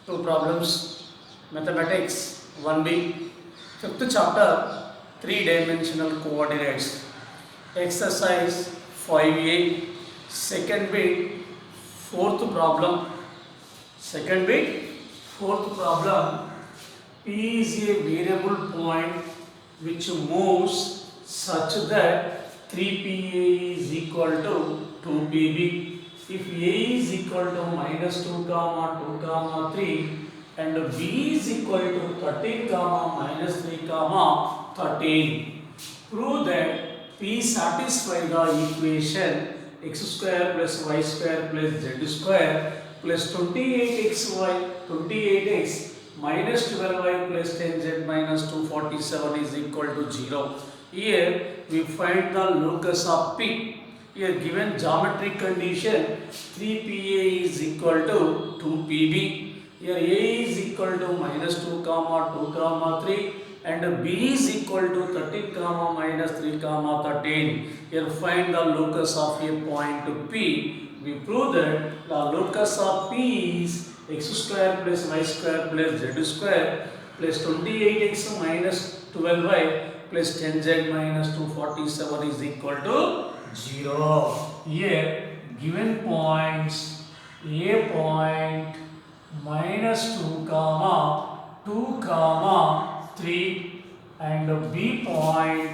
Two problems, mathematics 1b, fifth chapter, three-dimensional coordinates. Exercise 5a, second bit, fourth problem. Second bit, fourth problem. P is a variable point which moves such that 3pa is equal to 2pb. If a is equal to minus 2 comma 2 comma 3 and b is equal to 13 comma minus 3 comma 13, prove that p satisfies the equation x square plus y square plus z square plus 28xy 28x minus 12y plus 10z minus 247 is equal to 0. Here we find the locus of P. Here given geometric condition 3PA is equal to 2PB. Here A is equal to minus 2 comma 2 comma 3 and B is equal to 13 comma minus 3 comma 13. Here find the locus of a point P. We prove that the locus of P is x square plus y square plus z square plus 28x minus 12y plus 10z minus 247 is equal to 0. Here given points A point minus 2 comma 2 comma 3 and B point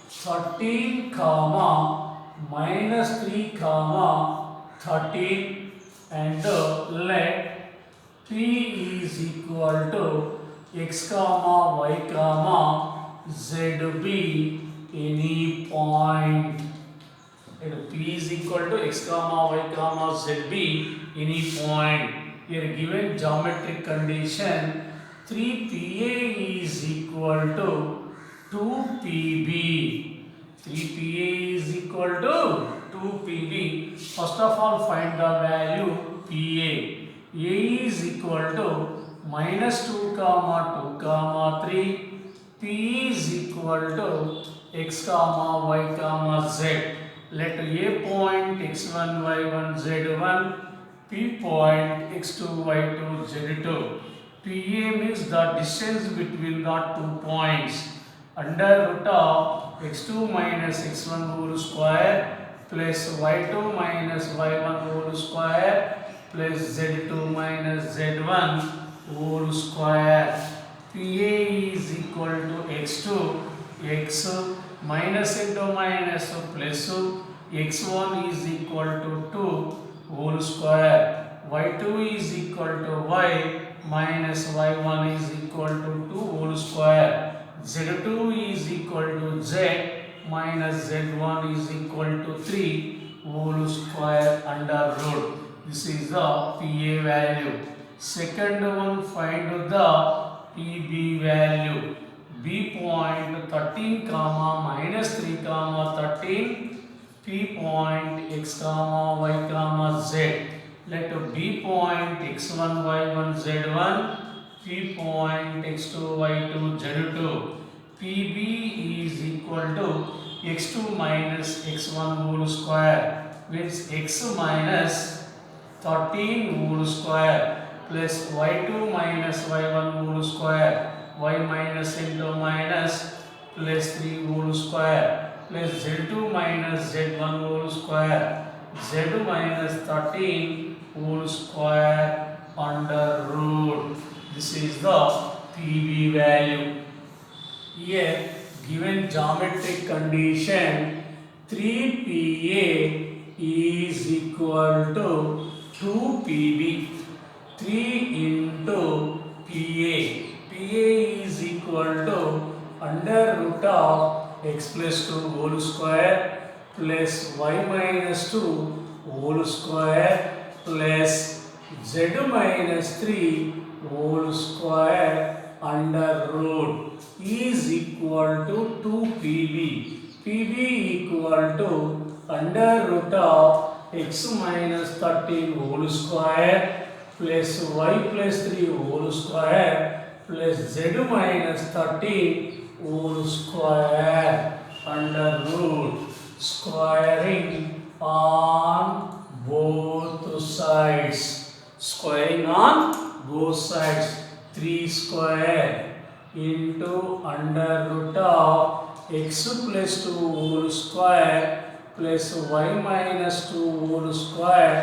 13 comma minus 3 comma 13 and let P is equal to x comma y comma z be any point. And P is equal to x comma y comma z be any point. Here given geometric condition 3PA is equal to 2PB. 3PA is equal to 2PB. First of all find the value PA. A is equal to minus 2 comma 2 comma 3. P is equal to x comma y comma z. Let A point x1 y1 z1, P point x2 y2 z2. PA means the distance between the 2 points. Under root of x2 minus x1 whole square plus y2 minus y1 whole square plus z2 minus z1 whole square. PA is equal to x2 x minus into minus plus x1 is equal to 2 whole square. Y2 is equal to y minus y1 is equal to 2 whole square. Z2 is equal to z minus z1 is equal to 3 whole square under root. This is the PA value. Second one, find the PB value. B point 13 comma minus 3 comma 13. P point x comma y comma z. Let B point x1 y1 z1. P point x2 y2 z2. PB is equal to x2 minus x1 whole square means x minus 13 whole square plus y2 minus y1 whole square, y minus into minus plus 3 whole square plus z2 minus z1 whole square, z minus 13 whole square under root. This is the PB value. Here given geometric condition 3PA is equal to 2PB. 3 into PA. PA is equal to under root of x plus 2 whole square plus y minus 2 whole square plus z minus 3 whole square under root is equal to 2PB. PB equal to under root of x minus 13 whole square plus y plus 3 whole square plus z minus 13 whole square under root. Squaring on both sides. Squaring on both sides 3 square into under root of x plus 2 whole square plus y minus 2 whole square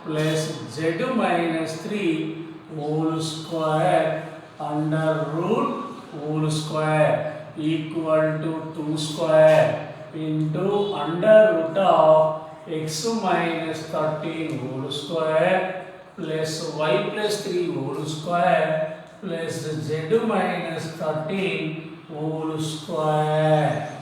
plus z minus 3 whole square under root whole square equal to 2 square into under root of x minus 13 whole square plus y plus 3 whole square plus z minus 13 whole square.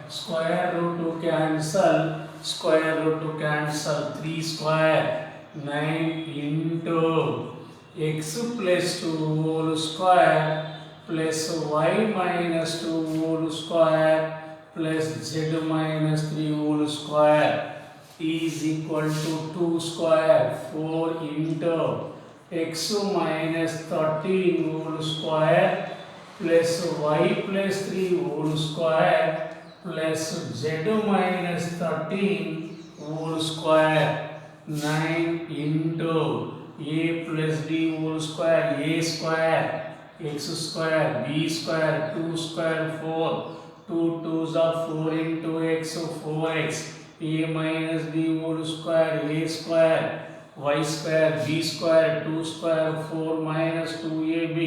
Square root to cancel. Square root to cancel. 3 square. 9 into x plus 2 whole square plus y minus 2 whole square plus z minus 3 whole square is equal to 2 square. 4 into x minus 13 whole square plus y plus 3 whole square plus z minus 13 whole square. 9 into a plus b whole square, a square, x square, b square, 2 square, 4. 2 2s are 4 into x, 4x. A minus b whole square, a square, y square, b square, 2 square, 4 minus 2ab.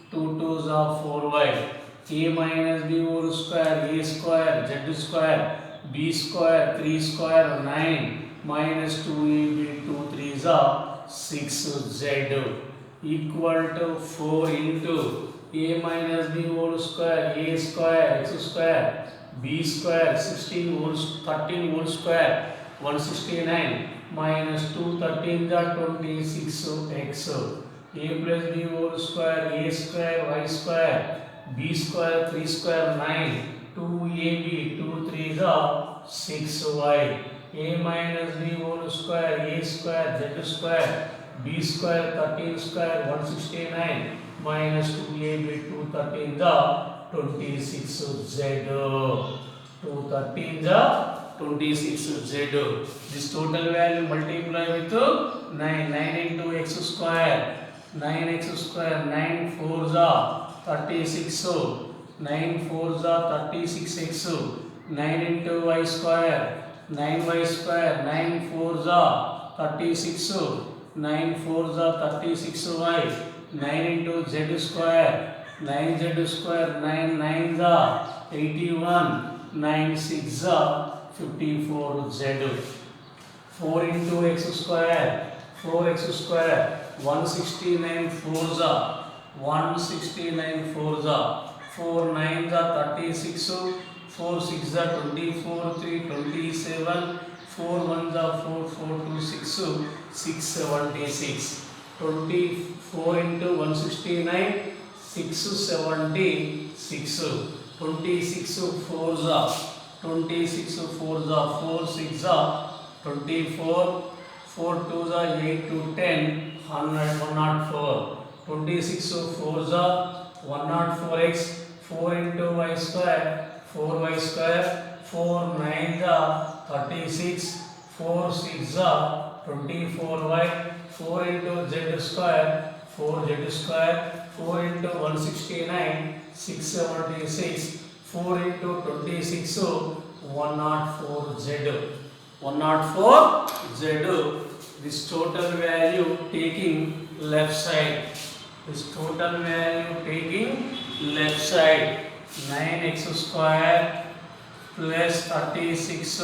2 2s are 4y. A minus b whole square, a square, z square, b square, 3 square, 9 minus 2ab, 2 3s are 6z equal to 4 into a minus b whole square, a square, x square, b square, 16 whole 13 whole square, 169 minus 2 13 are 26x. A plus b whole square, a square, y square, b square, 3 square, 9, 2ab, 2 3 are 6y. A minus b whole square, a square, z square, b square, 13 square, 169 minus 2ab, 2 13 are 26z. 2 13 are 26z. This total value multiply with 9. 9 into x square, 9x square, 9 4s are 36. 9 4s are 36x. 9 into y square, 9y square, 9 4s are 36. 9 4s are 36y. 9 into z square, 9z square, 9 9s are 81. 9 6s are 54z. 4 into x square, 4x square, 169 4s are 169 4s are 4 9s are 36. 4 6s are 24, 3 27, 4 1s are 4, 4 2 6, 6 76. 24 into 169, 6 76. 26 4s are 26 4s are 4 6 are 24, 4 2s are 8 to 10, 104. 26 4s are 104x. 4 into y square, 4y square, 4 9s are 36, 4 6s are 24y, 4 into z square, 4z square, 4 into 169, 676, 4 into 26, 104z. 104z. This total value taking left side. This total value taking left side. 9x square plus 36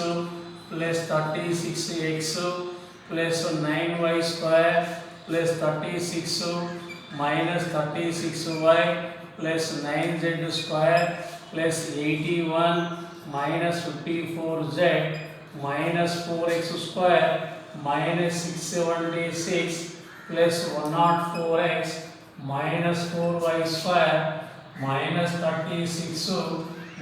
plus 36x plus 9y square plus 36 minus 36y plus 9z square plus 81 minus 54z minus 4x square minus 676 plus 104x minus 4y square minus 36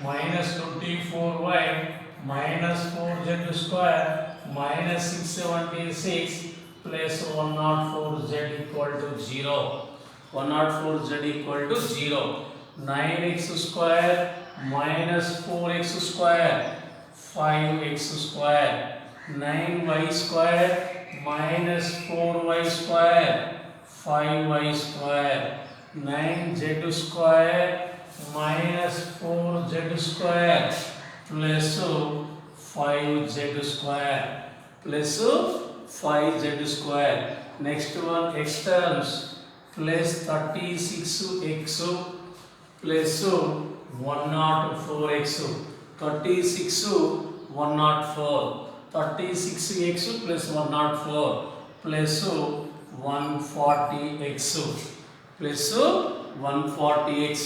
minus 24y minus 4z square minus 676 plus 104z equal to 0. 104z equal to 0. 9x square minus 4x square 5x square. 9y square minus 4y square 5y square 9z square minus 4z square plus 5z square plus 5z square. Next one x terms plus 36x plus 104x 36 104 36x plus 104 plus 140x plus 140x.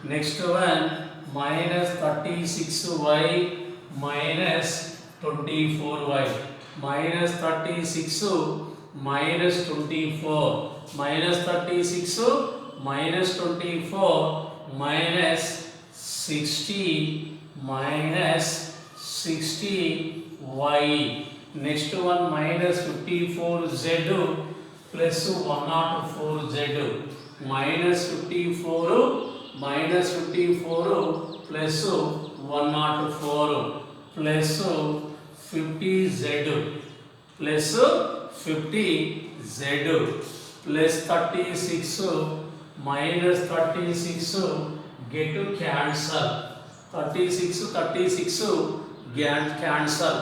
Next one minus 36y minus 24y minus 36 minus 24 minus 36 minus 24 minus 60 minus 60y. Next one minus 54z plus 104z minus 54 minus 54 plus 104 plus 50z plus 50z plus 36 minus 36 get to cancel 36 get cancel.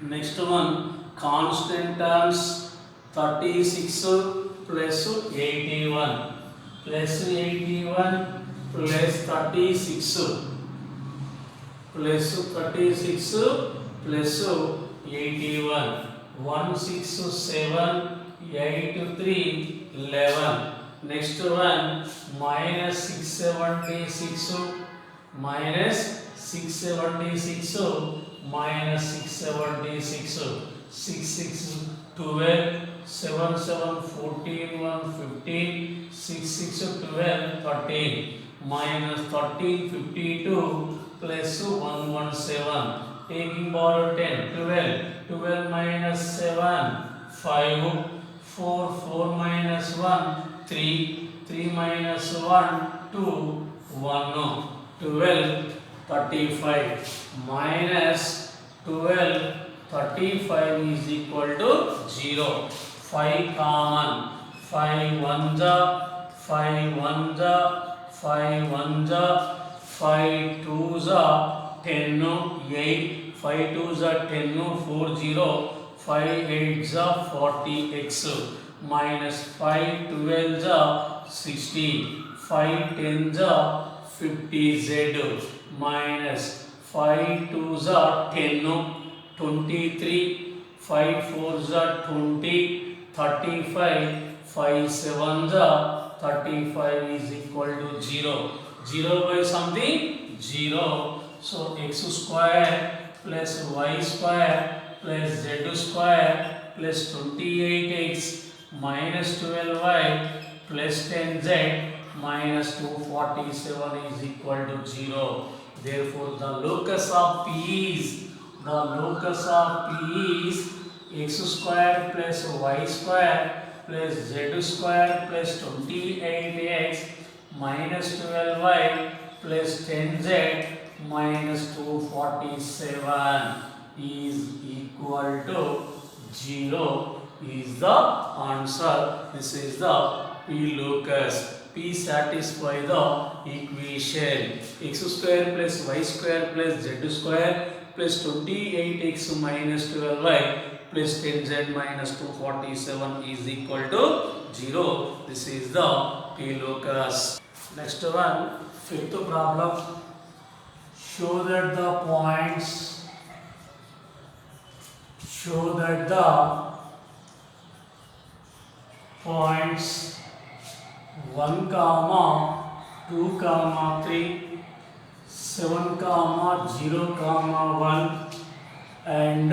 Next one constant terms 36 plus 81 plus 81 plus 36 plus 36 plus 81 167 83 11. Next one minus 676 minus 676 minus 676 6 6 12 7 7 14 1 15 6 6 12 13 minus 13 52 plus 117 taking borrow 10 12 12 minus 7 5 4 4 minus 1 3 3 minus 1 2 1 12 35 minus 12 35 is equal to 0. 5 common 5 1 5 1 5 1 5 2 10 8 5 2 10 40 5 8 40x minus 5 12 60 5 10 50z minus 5 2 10 23 5 4 20 35 5 7 35 is equal to 0. 0 by something 0. So x square plus y square plus z square plus 28x minus 12y plus 10z minus 247 is equal to 0. Therefore the locus of P is x square plus y square plus z square plus 28x minus 12y plus 10z minus 247 is equal to 0 is the answer. This is the P locus. P satisfy the equation x square plus y square plus z square plus 28x minus 12y plus 10z minus 247 is equal to 0. This is the P locus. Next one, fifth problem. Show that the points 1, 2, 3, 7, 0, 1 and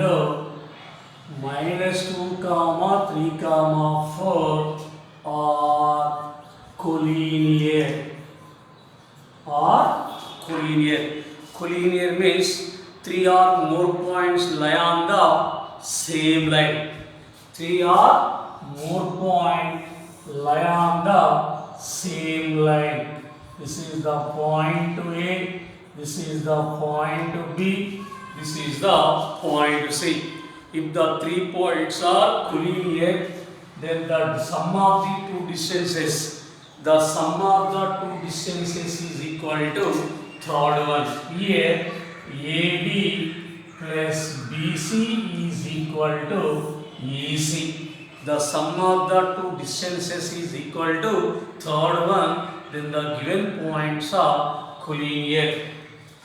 minus 2, 3, 4 are collinear. Collinear means 3 or more points lie on the same line. 3 or more points lie on the same line. This is the point to A, this is the point to B, this is the point to C. If the 3 points are collinear, then the sum of the two distances, the sum of the two distances is equal to third one. Here AB plus BC is equal to EC. The sum of the two distances is equal to third one, then the given points are collinear.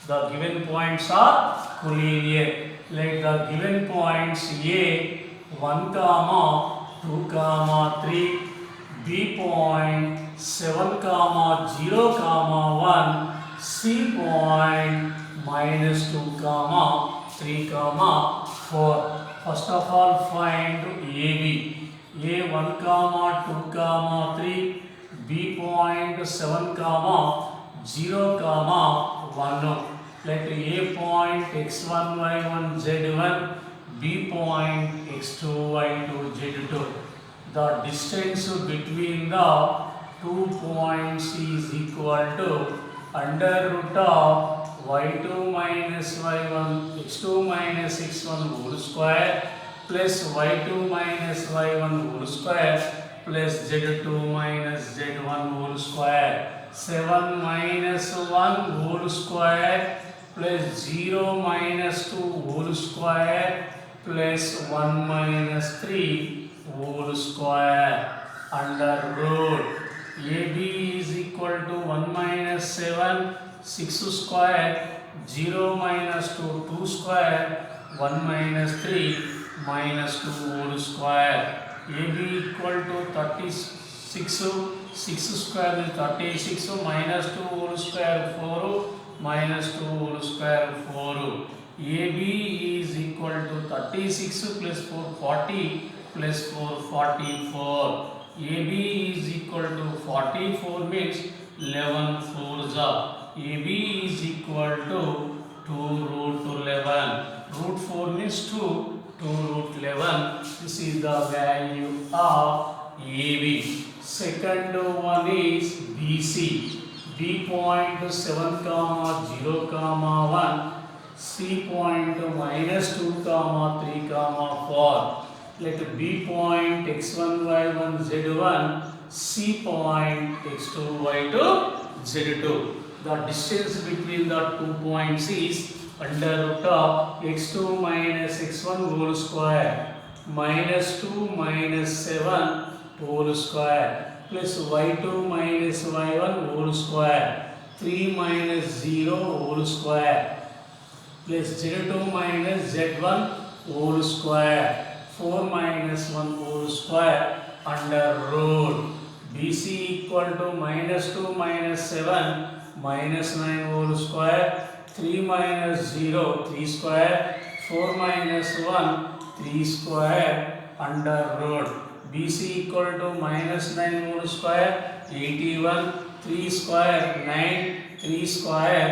The given points are collinear. Like the given points A 1, 2, 3, B point 7, 0, 1, C point -2, 3, 4. First of all, find AB. A 1, 2, 3, B point 7, 0, 1. Let A point x1, y1, z1, B point x2, y2, z2. The distance between the 2 points is equal to under root of y2 minus y1 x2 minus x1 whole square plus y2 minus y1 whole square plus z2 minus z1 whole square. 7 minus 1 whole square plus 0 minus 2 whole square plus 1 minus 3 whole square under root AB is equal to 1 minus 7 6 square, 0 minus 2 2 square, 1 minus 3 minus 2 whole square. AB equal to 36, 6 square is 36, minus 2 whole square 4, minus 2 whole square 4. AB is equal to 36 plus 4 40 plus 4 44. AB is equal to 44 means 11 4s are. AB is equal to 2 root 11. Root 4 means 2 root 11. This is the value of AB. Second one is BC. B point 7, 0, 1. C point -2, 3, 4. Let B point x1, y1, z1. C point x2, y2, z2. The distance between the 2 points is under root of x2 minus x1 whole square minus 2 minus 7 whole square plus y2 minus y1 whole square 3 minus 0 whole square plus z2 minus z1 whole square 4 minus 1 whole square under root. BC equal to -2 minus 7 minus 9 whole square 3 minus 0 3 square 4 minus 1 3 square under root. BC equal to -9 whole square 81 3 square 9 3 square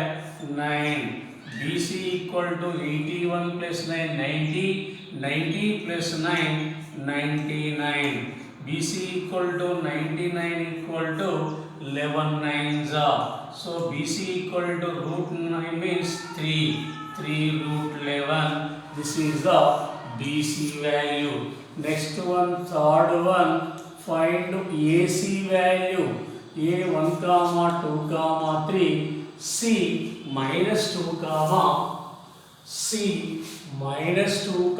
9. BC equal to 81 plus 9 90 90 plus 9 99. BC equal to 99 equal to 11 9s are. So BC equal to root 9 means 3 root 11. This is the BC value. Next one, third one, find AC value. A 1, 2, 3. C minus 2, C minus 2,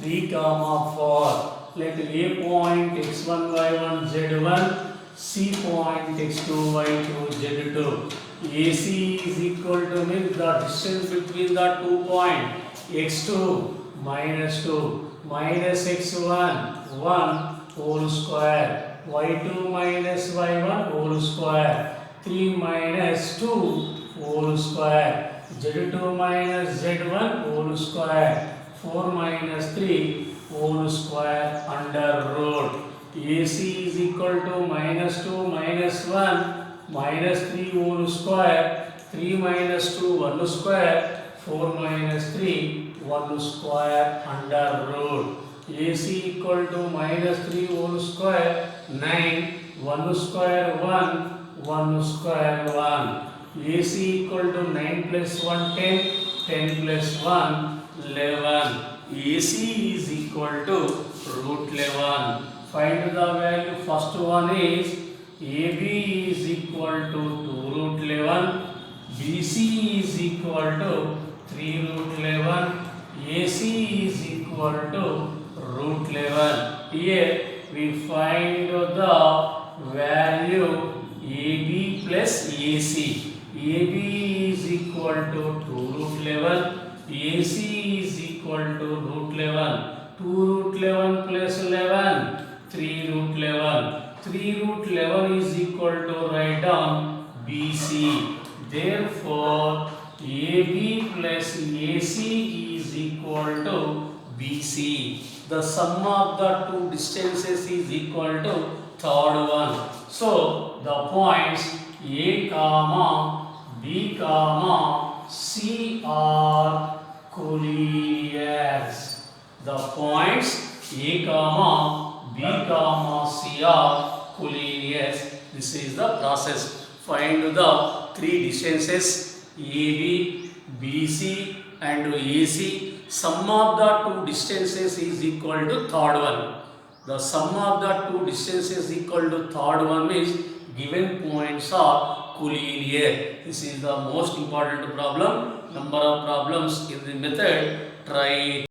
3, 4. Let A point x1, y1, z1. C point x2, y2, z2. AC is equal to means the distance between the 2 points x2 minus 2 minus x1 1 whole square y2 minus y1 whole square 3 minus 2 whole square z2 minus z1 whole square 4 minus 3 whole square under root. AC is equal to -2 minus 1 minus 3 whole square 3 minus 2 1 square 4 minus 3 1 square under root. AC equal to -3 whole square 9 1 square 1 1 square 1. AC equal to 9 plus 1 10 10 plus 1 11. AC is equal to root 11. Find the value. First one is AB is equal to 2 root 11. BC is equal to 3 root 11. AC is equal to root 11. Here we find the value AB plus AC. AB is equal to 2 root 11. AC is equal to root 11. 2 root 11 plus 11. 3 root 11. 3 root 11 is equal to write down BC. Therefore, AB plus AC is equal to BC. The sum of the two distances is equal to third one. So, the points A comma B comma C are collinears. The points A comma B comma C are collinears. This is the process. Find the three distances AB, BC and AC. Sum of the two distances is equal to third one. The sum of the two distances equal to third one means given points are collinear. This is the most important problem. Number of problems in the method. Try it.